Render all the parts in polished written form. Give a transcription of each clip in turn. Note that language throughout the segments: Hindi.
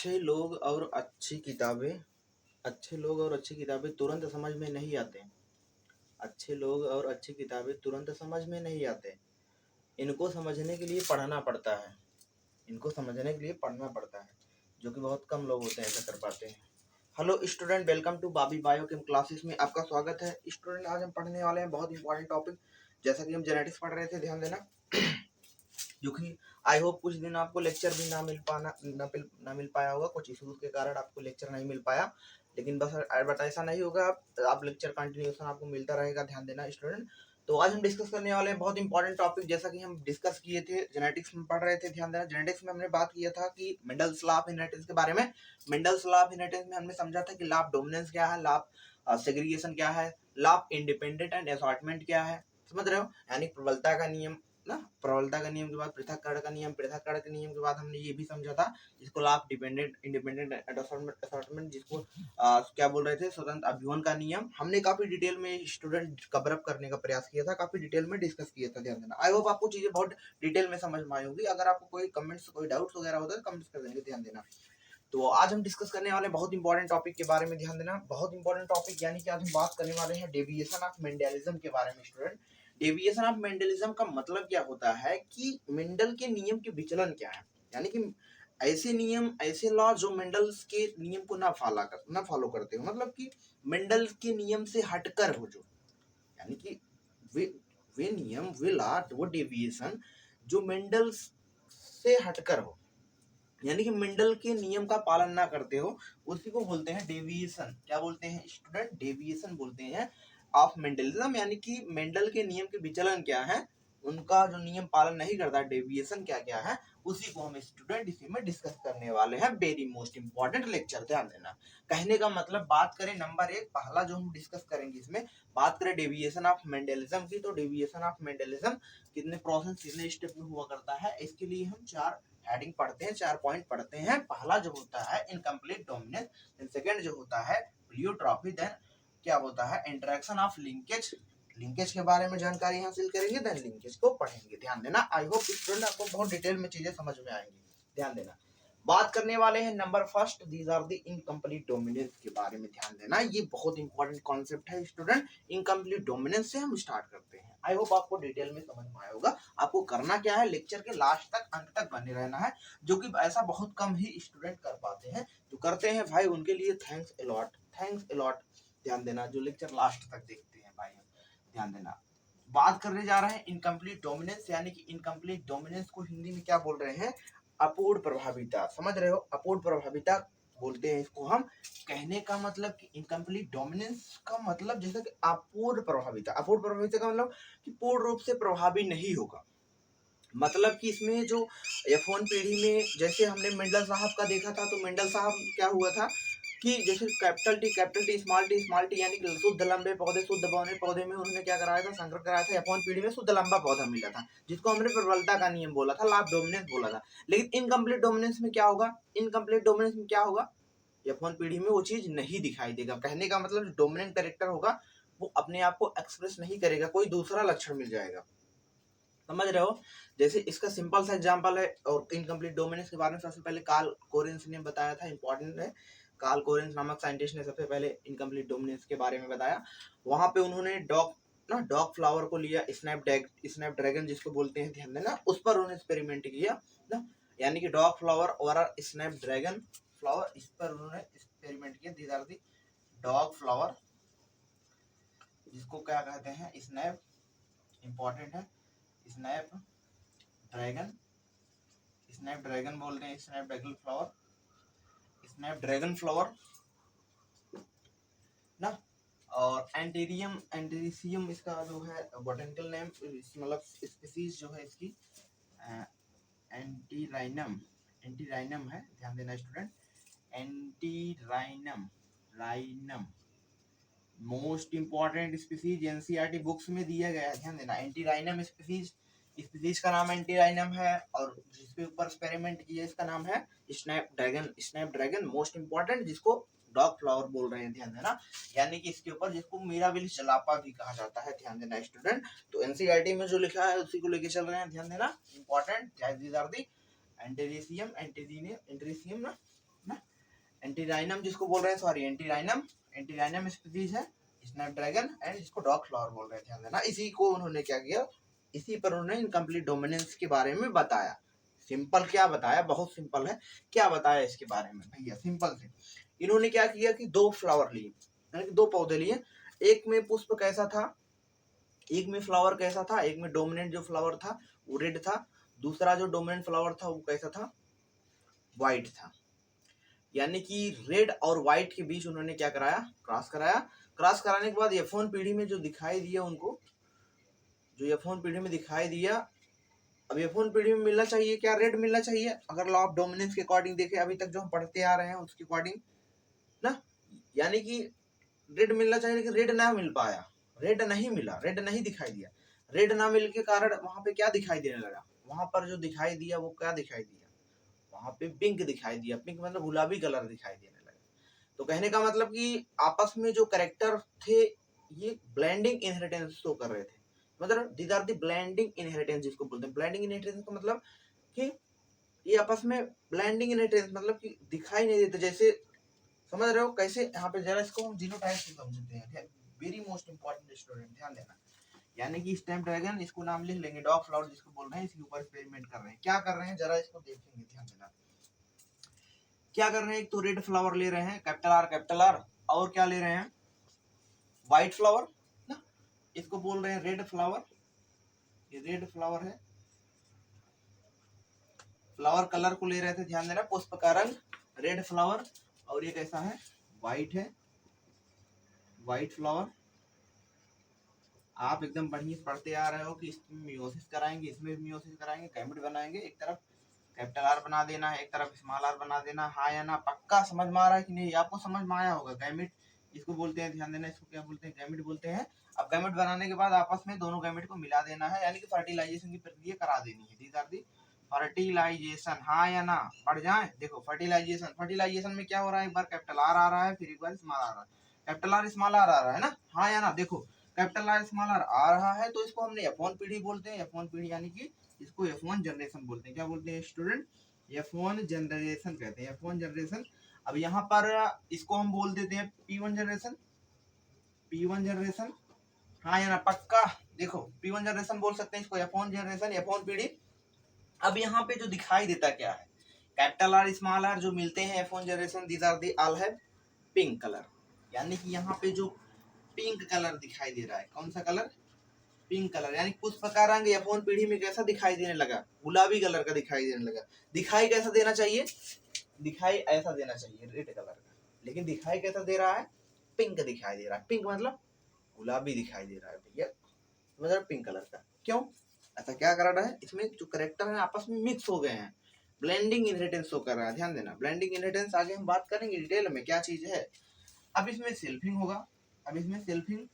अच्छे लोग और अच्छी किताबें अच्छे लोग और अच्छी किताबें तुरंत समझ में नहीं आते। अच्छे लोग और अच्छी किताबें तुरंत समझ में नहीं आते। इनको समझने के लिए पढ़ना पड़ता है। इनको समझने के लिए पढ़ना पड़ता है, जो कि बहुत कम लोग होते हैं ऐसा कर पाते हैं। Hello student, welcome to Babi biochem classes में आपका स्वागत है। स्टूडेंट, आज हम पढ़ने वाले हैं बहुत इंपॉर्टेंट टॉपिक। जैसा कि हम जेनेटिक्स पढ़ रहे थे, ध्यान देना। जो कि आई होप कुछ दिन आपको लेक्चर भी ना मिल पाया होगा, कुछ इश्यूज के कारण आपको लेक्चर नहीं मिल पाया। लेकिन बस ऐसा नहीं होगा, आप लेक्चर कंटिन्यूशन आपको मिलता रहेगा। ध्यान देना स्टूडेंट। तो आज हम डिस्कस करने वाले हैं बहुत इंपॉर्टेंट टॉपिक, जैसा कि हम डिस्कस किए थे जेनेटिक्स में पढ़ रहे थे। ध्यान देना, जेनेटिक्स में हमने बात किया था कि मेंडल्स लॉ ऑफ इनहेरिटेंस के बारे में। मेंडल्स लॉ ऑफ इनहेरिटेंस में हमने समझा था कि लॉ ऑफ डोमिनेंस क्या है, लॉ ऑफ सेग्रीगेशन क्या है, law of independent and assortment क्या है। समझ रहे हो, यानी प्रबलता का नियम ना, प्रबलता का नियम के बाद पृथक्करण का नियम, पृथक्करण के नियम के बाद हमने ये भी समझा था जिसको law of dependent independent assortment, जिसको क्या बोल रहे थे, स्वतंत्र अभिवन का नियम। हमने काफी डिटेल में स्टूडेंट कवर अप करने का प्रयास किया था, काफी डिटेल में डिस्कस किया था। ध्यान देना, आई होप आपको चीजें बहुत डिटेल में समझ में आई होगी। अगर आपको कोई कमेंट्स, कोई डाउट्स वगैरह होता है तो कमेंट्स कर देंगे। ध्यान देना। तो आज हम डिस्कस करने वाले बहुत इंपॉर्टेंट टॉपिक के बारे में। ध्यान देना, बहुत इंपॉर्टेंट टॉपिक, यानी कि आज हम बात करने वाले हैं डेविएशन ऑफ मेंडलिज्म के बारे में। स्टूडेंट, डेविएशन ऑफ मेंडलिज्म का मतलब क्या होता है कि मेंडल के नियम के विचलन क्या है, यानी कि ऐसे नियम, ऐसे लॉ जो मेंडल्स के नियम को ना फॉलो करते हो, मतलब कि मेंडल के नियम से हटकर हो, जो यानी कि वे वे नियम, वे लॉ, वो डेविएशन जो मेंडल्स से हटकर हो, यानी कि मेंडल के नियम का पालन ना करते हो, उसी को बोलते हैं डेविएशन। क्या बोलते हैं स्टूडेंट? डेविएशन बोलते हैं ऑफ मेंडलिज्म, यानी कि मेंडल के नियम के विचलन क्या है, उनका जो नियम पालन नहीं करता, डेविएशन क्या क्या है, उसी को हम स्टूडेंट इसी में डिस्कस करने वाले हैं। Very most important lecture. ध्यान देना, कहने का मतलब, बात करें नंबर एक, पहला जो हम डिस्कस करेंगे इसमें, बात करें डेविएशन ऑफ मेंडलिज्म की, तो डेविएशन ऑफ मेंडलिज्म कितने प्रोसेस, कितने स्टेप में हुआ करता है, इसके लिए हम चार हेडिंग पढ़ते हैं, 4 पॉइंट पढ़ते हैं। पहला जो होता है इनकम्प्लीट डोमिनेंस, देन सेकंड जो होता है प्लियोट्रॉपी, देन क्या होता है इंटरेक्शन ऑफ लिंकेज, लिंकेज के बारे में जानकारी हासिल करेंगे, देन लिंकेज को पढ़ेंगे। ध्यान देना, आई होप स्टूडेंट आपको बहुत डिटेल में चीजें समझ में आएंगी। ध्यान देना, बात करने वाले हैं number first, these are the incomplete dominance के बारे में। ध्यान देना, ये बहुत इंपॉर्टेंट कॉन्सेप्ट है स्टूडेंट। इनकम्प्लीट डोमिनेंस से हम स्टार्ट करते हैं। आई होप आपको डिटेल में समझ में आया होगा। आपको करना क्या है, लेक्चर के लास्ट तक, अंत तक बने रहना है, जो कि ऐसा बहुत कम ही स्टूडेंट कर पाते हैं। जो करते हैं भाई, उनके लिए थैंक्स अलॉट, थैंक्स अलॉट। ध्यान देना, जो लेक्चर लास्ट तक देखते हैं भाई। ध्यान देना, बात करने जा रहे हैं इनकम्प्लीट डोमिनेंस, यानी कि इनकम्प्लीट डोमिनेंस को हिंदी में क्या बोल रहे हैं, अपूर्ण प्रभाविता। समझ रहे हो, अपूर्ण प्रभाविता बोलते हैं इसको हम। कहने का मतलब कि इनकम्प्लीट डोमिनेंस का मतलब जैसे कि अपूर्ण प्रभाविता, अपूर्ण प्रभाविता का मतलब कि पूर्ण रूप से प्रभावी नहीं होगा। मतलब कि इसमें जो F1 पीढ़ी में जैसे हमने मेंडल साहब का देखा था, तो मेंडल साहब क्या हुआ था कि जैसे कैपिटल टी स्मॉल टी, यानी कि शुद्ध लंबे पौधे, शुद्ध बौने पौधे में उन्होंने क्या कराया था, संकर कराया था। F1 पीढ़ी में शुद्ध लंबा पौधा मिला था, जिसको हमने प्रबलता का नियम बोला था, लाभ डोमिनेंस बोला था। लेकिन इनकम्प्लीट डोमिनेंस में क्या होगा, इनकम्प्लीट डोमिनेंस में क्या होगा, F1 पीढ़ी में वो चीज नहीं दिखाई देगा। कहने का मतलब जो डोमिनेंट कैरेक्टर होगा वो अपने आप को एक्सप्रेस नहीं करेगा, कोई दूसरा लक्षण मिल जाएगा। समझ रहे हो, जैसे इसका सिंपल सा एग्जांपल है। और इनकम्प्लीट डोमिनेंस के बारे में सबसे पहले कार्ल कोरेंस ने बताया था, इंपॉर्टेंट है। कार्ल कोरेंस नामक साइंटिस्ट ने सबसे पहले इनकम्प्लीट डोमिनेंस के बारे में बताया। वहां पे उन्होंने डॉग फ्लावर को लिया, स्नैप ड्रैगन जिसको बोलते हैं, ध्यान देना, उस पर उन्होंने एक्सपेरिमेंट किया ना, यानी कि डॉग फ्लावर और स्नैप ड्रैगन फ्लावर, इस पर उन्होंने एक्सपेरिमेंट किया। These are the dog flower, जिसको क्या कहते हैं, स्नैप, इंपॉर्टेंट है, स्नैप ड्रैगन, स्नैप ड्रैगन बोलते हैं, snapdragon flower, snapdragon flower ना। और एंटेरिसियम इसका जो है बोटेनिकल नेम, मतलब स्पीसीज जो है इसकी एंटीराइनम, एंटीराइनम है। ध्यान देना student, antirrhinum, rhinum most important species NCERT books में दिया गया है। ध्यान देना, एंटीराइनम स्पीसीज का नाम एंटीराइनम है, और जिसके ऊपर एक्सपेरिमेंट किया इसका नाम है स्नैप ड्रैगन मोस्ट इंपॉर्टेंट, जिसको डॉग फ्लावर बोल रहे हैं। ध्यान देना, यानी कि इसके ऊपर, जिसको मिराबिलिस जलापा भी कहा जाता है। ध्यान देना स्टूडेंट, तो एनसीईआरटी में जो लिखा है उसी को लेके चल रहे हैं। ध्यान देना, इंपॉर्टेंट, दीज आर दी एंटेरिसियम, एंटेरिसियम ना, एंटीराइनम जिसको बोल रहे हैं, सॉरी एंटीराइनम स्पीसीज है स्नैपड्रैगन, एंड इसको डॉग फ्लावर बोल रहे थे, ध्यान देना। इसी को उन्होंने क्या किया, इसी पर उन्होंने इनकम्प्लीट डोमिनेंस के बारे में बताया। सिंपल क्या बताया, बहुत सिंपल है, क्या बताया इसके बारे में भैया, सिंपल से इन्होंने क्या किया कि दो फ्लावर लिए, यानी कि दो पौधे लिए, एक में पुष्प कैसा था, एक में फ्लावर कैसा था, एक में डोमिनेंट जो फ्लावर था वो रेड था, दूसरा जो डोमिनेंट फ्लावर था वो कैसा था, व्हाइट था। यानी कि रेड और व्हाइट के बीच उन्होंने क्या कराया, क्रॉस कराया। क्रॉस कराने के बाद F1 पीढ़ी में जो दिखाई दिया उनको, जो F1 पीढ़ी में दिखाई दिया, अब F1 पीढ़ी में मिलना चाहिए क्या, रेड मिलना चाहिए, अगर लॉ ऑफ डोमिनेंस के अकॉर्डिंग देखें, अभी तक जो हम पढ़ते आ रहे हैं उसके अकॉर्डिंग ना, यानी कि रेड मिलना चाहिए, लेकिन रेड ना मिल पाया, रेड नहीं मिला, रेड नहीं दिखाई दिया। रेड ना मिलने के कारण वहां पे क्या दिखाई देने लगा, वहां पर जो दिखाई दिया वो क्या दिखाई दिया, वहां पे पिंक दिखाई दिया, पिंक मतलब गुलाबी कलर दिखाई देने लगा। तो कहने का मतलब कि आपस में जो करेक्टर थे ये ब्लेंडिंग इनहेरिटेंस शो कर रहे थे, मतलब these are the blending inheritance जिसको बोलते हैं। ब्लेंडिंग इनहेरिटेंस का मतलब कि ये आपस में ब्लेंडिंग इनहेरिटेंस मतलब कि दिखाई नहीं देते, जैसे समझ रहे हो कैसे, यहाँ पे जरा इसको हम जीनोटाइप से समझते हैं, वेरी मोस्ट इंपॉर्टेंट स्टूडेंट, ध्यान देना। यानी कि स्नैपड्रैगन, इसको नाम लिख लेंगे, डॉग फ्लावर जिसको बोल रहे हैं, इसके ऊपर एक्सपेरिमेंट कर रहे हैं, क्या कर रहे हैं जरा इसको देखेंगे, ध्यान देना। क्या कर रहे हैं, एक तो रेड फ्लावर ले रहे हैं कैपिटल आर, और क्या ले रहे हैं, व्हाइट फ्लावर ना, इसको बोल रहे हैं रेड फ्लावर, ये रेड फ्लावर है, फ्लावर कलर को ले रहे थे, ध्यान देना, पुष्प का रंग रेड फ्लावर, और ये कैसा है, व्हाइट है, व्हाइट फ्लावर। आप एकदम बढ़िया पढ़ते आ रहे हो कि इसमें मियोसिस कराएंगे, इसमें भी मियोसिस कराएंगे, गैमेट बनाएंगे, एक तरफ कैपिटल आर बना देना है, एक तरफ स्मॉल आर बना देना, हाँ या ना, पक्का समझ में आ रहा है कि नहीं, आपको समझ में आया होगा। गैमेट इसको बोलते हैं, ध्यान देना, इसको क्या बोलते हैं, गैमेट बोलते हैं। अब गैमेट बनाने के बाद आपस में दोनों गैमेट को मिला देना है, यानी कि फर्टिलाइजेशन की प्रक्रिया करा देनी है, दीज आर दी फर्टिलाइजेशन, हाँ या ना, पढ़ जाए। देखो फर्टिलाइजेशन, फर्टिलाइजेशन में क्या हो रहा है, एक बार कैपिटल आर आ रहा है, फिर एक बार स्मॉल आर आ रहा है, कैपिटल आर स्मॉल आर आ रहा है ना, हाँ या ना। देखो कैपिटल आर स्मॉल आर आ रहा है तो इसको हमने F1 पीढ़ी बोलते हैं, F1 पीढ़ी यानी कि इसको F1 जनरेशन बोलते हैं, क्या बोलते हैं स्टूडेंट, F1 जनरेशन कहते हैं, F1 जनरेशन। अब यहाँ पर इसको हम बोल देते हैं P1 जनरेशन, P1 जनरेशन, हाँ या ना, पक्का। देखो P1 जनरेशन बोल सकते हैं इसको, F1 जनरेशन, F1 पीढ़ी। अब यहाँ पे जो दिखाई देता क्या है, कैपिटल आर स्मॉल आर जो मिलते हैं F1 generation, these are the all have pink colour, यानी कि यहाँ पे जो पिंक कलर दिखाई दे रहा है, कौन सा कलर, पिंक कलर, यानी पुष्प का रंग F1 पीढ़ी में कैसा दिखाई देने लगा, गुलाबी कलर का दिखाई देने लगा। दिखाई कैसा देना चाहिए, दिखाई ऐसा देना चाहिए रेड कलर का, लेकिन दिखाई कैसा दे रहा है, पिंक दिखाई दे रहा है। पिंक मतलब गुलाबी दिखाई दे रहा है भैया, मतलब पिंक कलर का। क्यों ऐसा क्या कर रहा है, इसमें जो करेक्टर है आपस में मिक्स हो गए हैं, ब्लेंडिंग इनहेरिटेंस शो कर रहा है, ध्यान देना। ब्लेंडिंग इनहेरिटेंस आगे हम बात करेंगे डिटेल में क्या चीज है। अब इसमें सेल्फिंग होगा, अब इसमें सेल्फिंग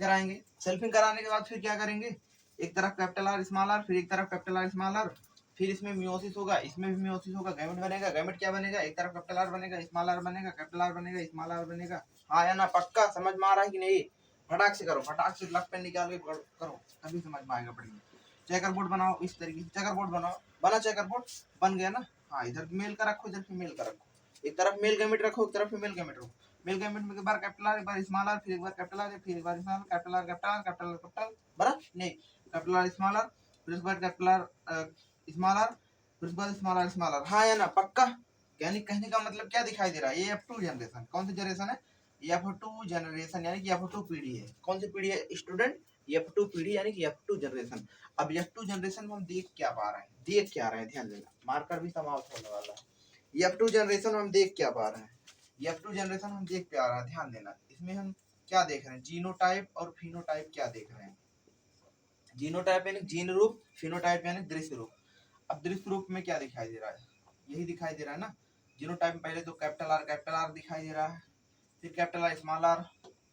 कराएंगे, सेल्फिंग कराने के बाद फिर क्या करेंगे, एक तरफ कैपिटल आर स्मॉल आर, फिर एक तरफ कैपिटल आर स्मॉल आर, फिर इसमें मियोसिस होगा, इसमें भी मियोसिस होगा, गैमेट बनेगा। गैमेट क्या बनेगा, एक तरफ कैपिटल आर बनेगा, स्मॉल आर बनेगा, कैपिटल आर बनेगा, स्मॉल आर बनेगा, हाँ या ना, पक्का समझ में आ रहा है कि नहीं। फटाक से करो, फटाक से लक पेन निकाल के करो, तभी समझ में आएगा बढ़िया। चेकर बोर्ड बनाओ, इस तरीके से चेकर बोर्ड बनाओ, बना चेकर बोर्ड, बन गया ना। हाँ इधर मेल का रखो, इधर फीमेल का रखो, एक तरफ मेल गैमेट रखो, एक तरफ फीमेल गैमेट रखो। मेल गैमेट में एक बार कैपिटल आर, एक बार स्मॉल आर, फिर एक बार कैपिटल आर, फिर एक बार small capital R, capital R, capital R, capital बना नहीं, कैपिटल आर स्मॉल आर, फिर उसके बाद कैपिटल आर स्मॉल आर, फिर उसके बाद स्मॉल आर स्मॉल आर, हाँ या ना, पक्का। यानी कहने का मतलब क्या दिखाई दे रहा है, ये F2 जनरेशन, कौन सी जनरेशन है, F2 जनरेशन, यानी कि F2 पीढ़ी है। कौन सी पीढ़ी है स्टूडेंट, F2 पीढ़ी, यानी कि F2 जनरेशन। अब F2 जनरेशन में हम देख क्या पा रहे हैं, देख क्या रहे हैं, ध्यान देना, मार्कर भी समाप्त होने वाला है। F2 जनरेशन हम देख क्या पा रहे हैं, F2 जनरेशन हम देख क्या रहा है, ध्यान देना। इसमें हम क्या देख रहे हैं, जीनोटाइप और फिनोटाइप क्या देख रहे हैं। जीनोटाइप यानी जीन रूप, फिनोटाइप यानी दृश्य रूप। अब दृश्य रूप में क्या दिखाई दे रहा है, यही दिखाई दे रहा है ना। जीनोटाइप में पहले तो कैपिटल आर दिखाई दे रहा है, फिर कैपिटल आर स्मॉल आर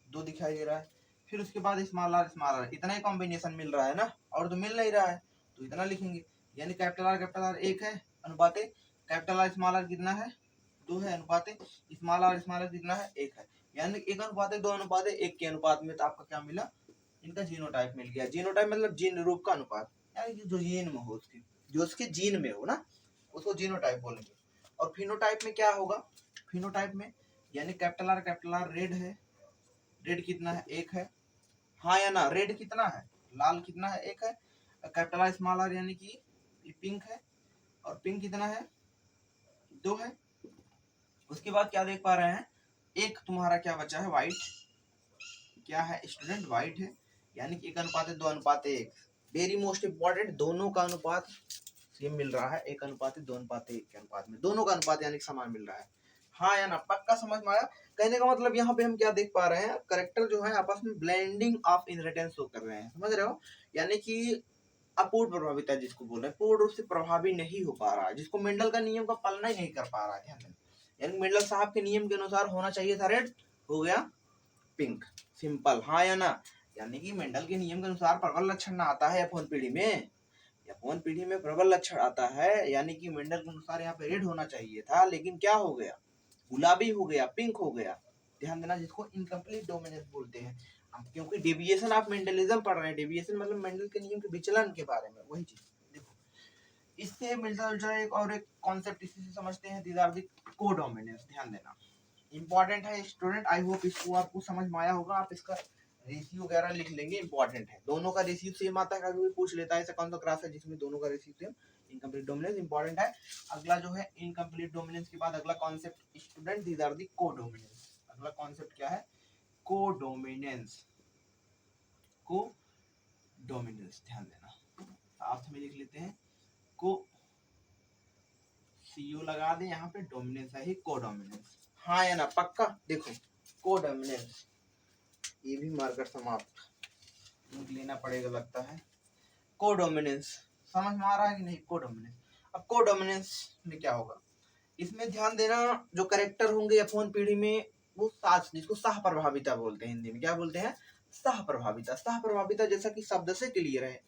दो दिखाई दे रहा है, फिर उसके बाद स्मॉल आर, इतना ही कॉम्बिनेशन मिल रहा है ना, और तो मिल नहीं रहा है, तो इतना लिखेंगे। यानी कैपिटल आर एक है अनुपाते कैपिटल आर स्मॉल आर कितना है, दो है अनुपाते स्मॉल आर कितना है, एक है। यानी एक अनुपाते दो अनुपाते एक के अनुपात में, तो आपका क्या मिला, इनका जीनोटाइप मिल गया। जीनोटाइप मतलब जीन रूप का अनुपात, यानी कि जो जीन में हो उसके, जो उसके जीन में हो ना, उसको जीनोटाइप बोलेंगे। और फिनोटाइप में क्या होगा, फिनोटाइप में यानी कैपिटल आर रेड है, रेड कितना है, एक है, हाँ या ना, रेड कितना है, लाल कितना है, एक है, कैपिटल आर स्मॉल आर यानी कि पिंक है, और पिंक कितना है, दो है। उसके बाद क्या देख पा रहे हैं, एक तुम्हारा क्या बचा है, व्हाइट, क्या है स्टूडेंट, व्हाइट है, यानी कि 1:2:1। वेरी मोस्ट इंपॉर्टेंट, दोनों का अनुपात सेम मिल रहा है, 1:2:1 के अनुपात में, दोनों का अनुपात यानी समान मिल रहा है, हाँ या ना, पक्का समझ में आया। कहने का मतलब यहाँ पे हम क्या देख पा रहे हैं, करेक्टर जो है आपस में ब्लेंडिंग ऑफ इनहेरिटेंस शो कर रहे हैं, समझ रहे हो, यानी कि अपूर्ण प्रभाविता जिसको बोल रहे हैं, पूर्ण रूप से प्रभावी नहीं हो पा रहा है, जिसको मेंडल का नियम का पालना ही नहीं कर पा रहा है, ध्यान देना, यानी मेंडल साहब के नियम के अनुसार होना चाहिए था रेड, हो गया पिंक, सिंपल, हाँ या ना, यानी कि मेंडल के नियम के अनुसार प्रबल लक्षण ना आता है यौन पीढ़ी में, यौन पीढ़ी में प्रबल लक्षण आता है, यानी कि मेंडल के अनुसार यहाँ पे रेड होना चाहिए था, लेकिन क्या हो गया, गुलाबी हो गया, पिंक हो गया, ध्यान देना, जिसको इनकम्प्लीट डोमिनेंस बोलते हैं, क्योंकि डेविएशन ऑफ मेंडलिज्म पढ़ रहे हैं, डेविएशन मतलब मेंडल के नियम के विचलन के बारे में, वही चीज देखो, इससे मिलता जुलता एक और एक कॉन्सेप्ट इसी से समझते हैं, दीज आर द कोडोमिनेंस, ध्यान देना इंपॉर्टेंट है स्टूडेंट, आई होप इसको आपको समझ में आया होगा, आप इसका रेशियो वगैरह लिख लेंगे, इंपॉर्टेंट है, दोनों का रेशियो सेम आता है, कभी पूछ लेता है ऐसा कौन सा क्लास है जिसमें दोनों का ratio same, incomplete dominance important है। अगला जो है इनकम्प्लीट डोमिनेंस के बाद अगला concept student, these are the codominance, अगला कॉन्सेप्ट क्या है, कोडोमिनेंस, कोडोमिनेंस, ध्यान देना, साथ में लिख लेते हैं, को सीओ लगा दे यहाँ पे, डोमिनेंस है ही कोडोमिनेंस, हाँ या ना, पक्का, देखो कोडोमिनेंस, ये भी मार्कर समाप्त, लिंक लेना पड़ेगा लगता है, कोडोमिनेंस, समझ में आ रहा है कि नहीं, कोडोमिनेंस, अब कोडोमिनेंस में क्या होगा, इसमें ध्यान देना, जो करेक्टर होंगे F1 पीढ़ी में वो साथ, जिसको सह प्रभाविता बोलते हैं, हिंदी में क्या बोलते हैं, सह प्रभाविता, सह प्रभाविता जैसा कि शब्द से क्लियर है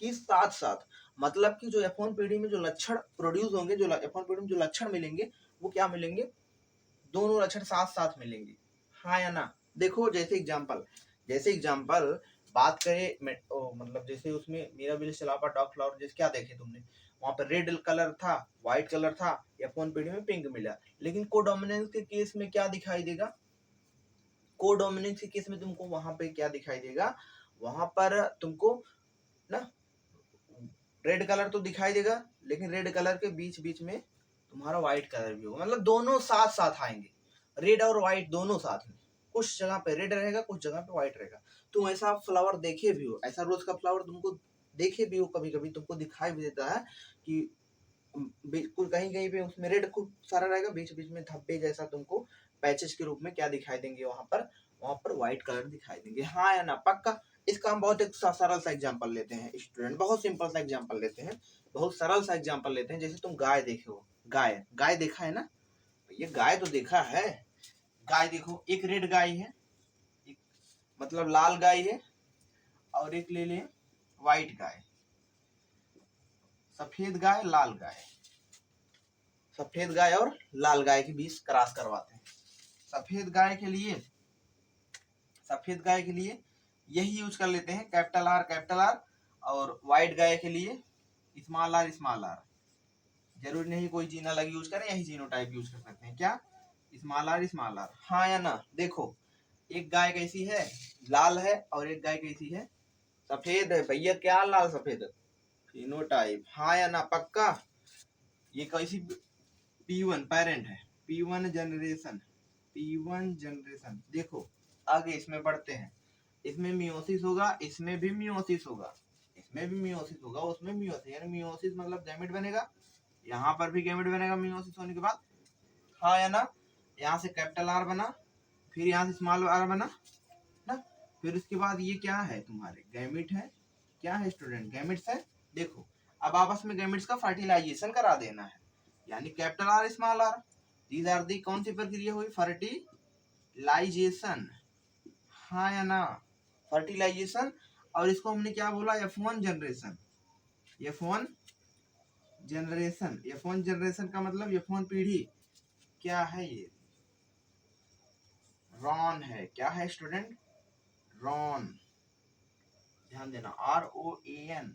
कि साथ साथ, मतलब कि जो F1 पीढ़ी में जो लक्षण प्रोड्यूस होंगे, जो F1 पीढ़ी में जो लक्षण मिलेंगे वो क्या मिलेंगे, दोनों लक्षण साथ साथ मिलेंगे, हाँ या ना, देखो जैसे एग्जांपल बात करें, मतलब जैसे उसमें मेरा बिल चलापा डॉग फ्लावर, जैसे क्या देखे तुमने, वहां पर रेड कलर था, व्हाइट कलर था, F1 पीढ़ी में पिंक मिला, लेकिन कोडोमिनेंस के केस में क्या दिखाई देगा, कोडोमिनेंस के केस में तुमको वहां पे क्या दिखाई देगा, वहां पर तुमको ना रेड कलर तो दिखाई देगा, लेकिन रेड कलर के बीच बीच में तुम्हारा व्हाइट कलर भी होगा, मतलब दोनों साथ साथ आएंगे, रेड और व्हाइट दोनों साथ में, कुछ जगह पे रेड रहेगा, कुछ जगह पे व्हाइट रहेगा, तुम ऐसा फ्लावर देखे भी हो, ऐसा रोज का फ्लावर तुमको देखे भी हो, कभी कभी तुमको दिखाई भी देता है कि बिल्कुल कहीं कहीं पे उसमें रेड खूब सारा रहेगा, बीच बीच में धब्बे जैसा तुमको पैचेस के रूप में क्या दिखाई देंगे, वहां पर व्हाइट कलर दिखाई देंगे, हाँ या ना, पक्का। इसका हम बहुत एक सरल सा एग्जांपल लेते हैं स्टूडेंट, बहुत सिंपल सा एग्जांपल लेते हैं, बहुत सरल सा एग्जांपल लेते हैं, जैसे तुम गाय देखे हो, गाय देखा है ना, ये गाय तो देखा है, गाय देखो, एक रेड गाय है, एक मतलब लाल गाय है, और एक ले ले व्हाइट गाय, सफेद गाय लाल गाय, सफेद गाय और लाल गाय के बीच क्रॉस करवाते हैं, सफेद गाय के लिए यही यूज कर लेते हैं, कैपिटल आर, और व्हाइट गाय के लिए स्मॉल आर, जरूरी नहीं कोई जीना अलग यूज करें, यही जीनोटाइप यूज कर सकते हैं, क्या, स्मॉल आर, हाँ या ना, देखो एक गाय कैसी है, लाल है, और एक गाय कैसी है, सफेद है, भैया क्या लाल सफेद, फिनोटाइप, हाँ या ना, पक्का, ये कैसी P1 पेरेंट है, P1 जनरेशन, देखो आगे इसमें बढ़ते हैं, इसमें मियोसिस होगा, इसमें भी मियोसिस होगा, इसमें भी मियोसिस होगा, उसमें मियोसिस, यानी मियोसिस मतलब गैमेट बनेगा, यहाँ पर भी गैमेट बनेगा मियोसिस होने के बाद, हाँ या ना, यहाँ से कैपिटल आर बना, फिर यहाँ से स्मॉल आर बना ना, फिर उसके बाद ये क्या है, तुम्हारे गैमेट है, क्या है स्टूडेंट, गैमेट्स है, देखो अब आपस में गैमेट्स का फर्टिलाइजेशन करा देना है, यानी capital R small R, these are the कौन सी प्रक्रिया हुई, फर्टिलाइजेशन, हाँ या ना, फर्टिलाइजेशन, और इसको हमने क्या बोला, F1 जनरेशन, F1 जनरेशन का मतलब F1 पीढ़ी क्या है, ये रॉन है, क्या है स्टूडेंट, रॉन, ध्यान देना, ROAN,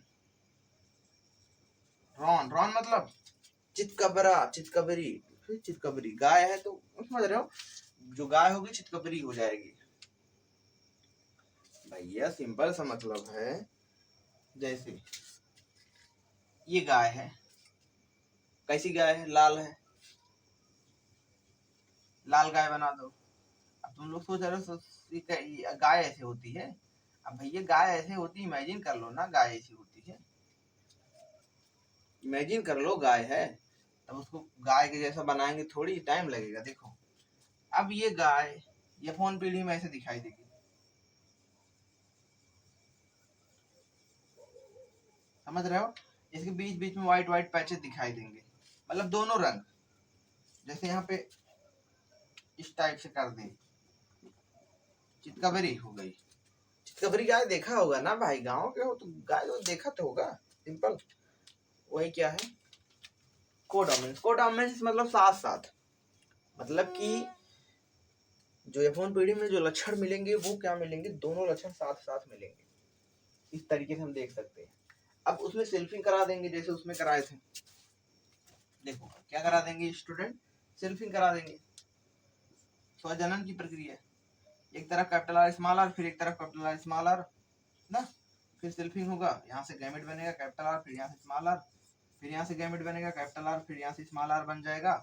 रॉन मतलब चितकबरी, फिर चितकबरी। गाय है तो समझ रहे हो, जो गाय होगी चितकबरी हो जाएगी। भैया सिंपल सा मतलब है, जैसे ये गाय है, कैसी गाय है, लाल है, लाल गाय बना दो। अब तुम लोग सोच रहे हो गाय ऐसे होती है। अब भैया गाय ऐसे होती है, इमेजिन कर लो ना, गाय ऐसी होती है, इमेजिन कर लो गाय है, तब उसको गाय के जैसा बनाएंगे, थोड़ी टाइम लगेगा। देखो अब ये गाय ये फोन पीढ़ी में ऐसे दिखाई देगी, समझ रहे हो, इसके बीच बीच में व्हाइट व्हाइट पैचेस दिखाई देंगे, मतलब दोनों रंग। जैसे यहाँ पे इस टाइप से कर दें, चितकबरी हो गई। चितकबरी गाय देखा होगा ना भाई, गांव के हो तो गाय तो देखा तो होगा, सिंपल। वही क्या है, कोडोमिनेंस। कोडोमिनेंस मतलब साथ साथ, मतलब कि जो F1 पीढ़ी में जो लक्षण मिलेंगे वो क्या मिलेंगे, दोनों लक्षण साथ साथ मिलेंगे। इस तरीके से हम देख सकते हैं। अब उसमें सेल्फिंग करा देंगे, जैसे उसमें कराए थे। देखो क्या करा देंगे स्टूडेंट, सेल्फिंग करा देंगे, स्वजनन की प्रक्रिया, एक तरफ कैपिटल आर स्मॉल आर, फिर एक तरफ कैपिटल आर स्मॉल आर ना, फिर सेल्फिंग होगा, यहाँ से गैमेट बनेगा कैपिटल आर, फिर यहाँ से स्मॉल आर, फिर यहाँ से गैमेट बनेगा कैपिटल आर, फिर यहाँ से स्मॉल आर बन जाएगा।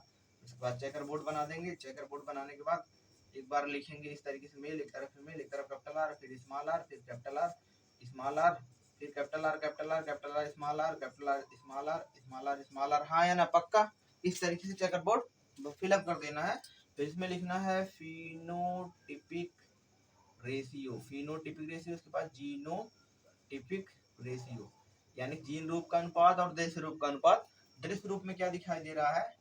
उसके बाद चेकर बोर्ड बना देंगे, चेकर बोर्ड बनाने के बाद एक बार लिखेंगे इस तरीके से, मेल एक तरफ फीमेल, एक तरफ कैपिटल आर, फिर स्मॉल आर, फिर कैपिटल आर, स्मॉल आर, फिर capital R, capital R, capital R, small R, capital R, small R, small R, small R. हाँ या ना, पक्का? इस तरीके से चेकर बोर्ड फिलअप कर देना है। फिर इसमें लिखना है फिनोटिपिक रेशियो, फिनोटिपिक रेशियो, उसके बाद जीनोटिपिक रेशियो, यानी जीन रूप का अनुपात और दृश्य रूप का अनुपात। दृश्य रूप में क्या दिखाई दे रहा है,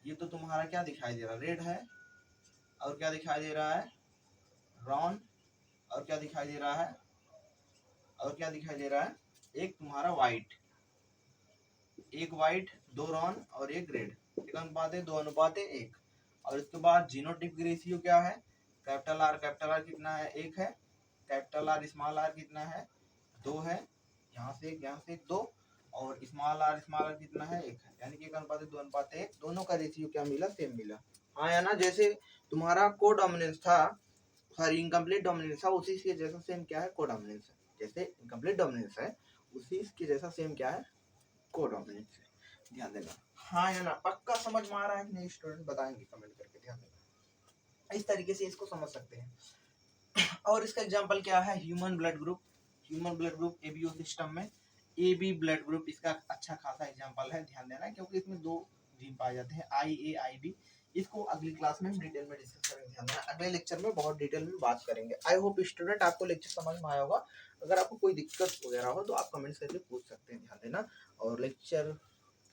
ये तो तुम्हारा क्या दिखाई दे रहा है, रेड है, और क्या दिखाई दे रहा है, ब्राउन, और क्या दिखाई दे रहा है, और क्या दिखाई दे रहा है, एक तुम्हारा व्हाइट, एक व्हाइट, दो ब्राउन और एक रेड, एक अनुपात है, दो अनुपात है एक। और इसके बाद जीनोटिपिक रेशियो क्या है, कैपिटल आर कितना है, एक है, कैपिटल आर स्मॉल आर कितना है, दो है, यहाँ से एक दो, और स्मॉल आर कितना है, एक है, यानी कि एक अनुपात दो अनुपात एक, दोनों का रेशियो क्या मिला, सेम मिला। हाँ या ना, जैसे तुम्हारा कोडोमिनेंस था, सॉरी इनकम्प्लीट डोमिनेंस था, उसी के जैसा सेम क्या है, कोडोमिनेंस है। जैसे इनकम्प्लीट डोमिनेंस है, उसी के जैसा सेम क्या है, कोडोमिनेंस है। ध्यान देना। हाँ या ना, पक्का समझ में आ रहा है कि नहीं स्टूडेंट, बताएंगे कमेंट करके, ध्यान देना। इस तरीके से इसको समझ सकते हैं। और इसका एग्जांपल क्या है, human blood group. Human blood group ABO system में AB ब्लड ग्रुप इसका अच्छा खासा एग्जांपल है, ध्यान देना, क्योंकि इसमें दो जीन पाए जाते हैं, IA IB। इसको अगली क्लास में हम डिटेल में डिस्कस करेंगे, ध्यान देना, अगले लेक्चर में बहुत डिटेल में बात करेंगे। आई होप स्टूडेंट आपको लेक्चर समझ में आया होगा। अगर आपको कोई दिक्कत वगैरह हो तो आप कमेंट्स करके पूछ सकते हैं, ध्यान देना। और लेक्चर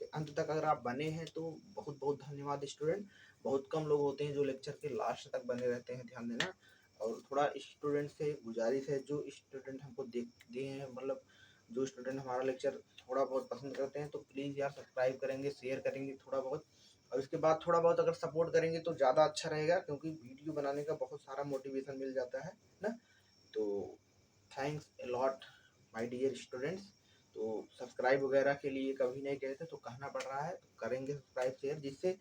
के अंत तक अगर आप बने हैं तो बहुत बहुत धन्यवाद स्टूडेंट। बहुत कम लोग होते हैं जो लेक्चर के लास्ट तक बने रहते हैं, ध्यान देना। और थोड़ा स्टूडेंट से गुजारिश है, जो स्टूडेंट हमको देखते हैं, मतलब जो स्टूडेंट हमारा लेक्चर थोड़ा बहुत पसंद करते हैं, तो प्लीज़ यार सब्सक्राइब करेंगे, शेयर करेंगे थोड़ा बहुत, और इसके बाद थोड़ा बहुत अगर सपोर्ट करेंगे तो ज़्यादा अच्छा रहेगा, क्योंकि वीडियो बनाने का बहुत सारा मोटिवेशन मिल जाता है ना। तो thanks a lot my dear students. तो सब्सक्राइब वगैरह के लिए कभी नहीं कहते तो कहना पड़ रहा है, तो करेंगे सब्सक्राइब शेयर, जिससे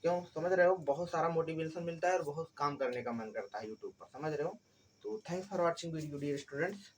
क्यों समझ रहे हो, बहुत सारा मोटिवेशन मिलता है और बहुत काम करने का मन करता है यूट्यूब पर, समझ रहे हो। तो thanks for watching video dear students.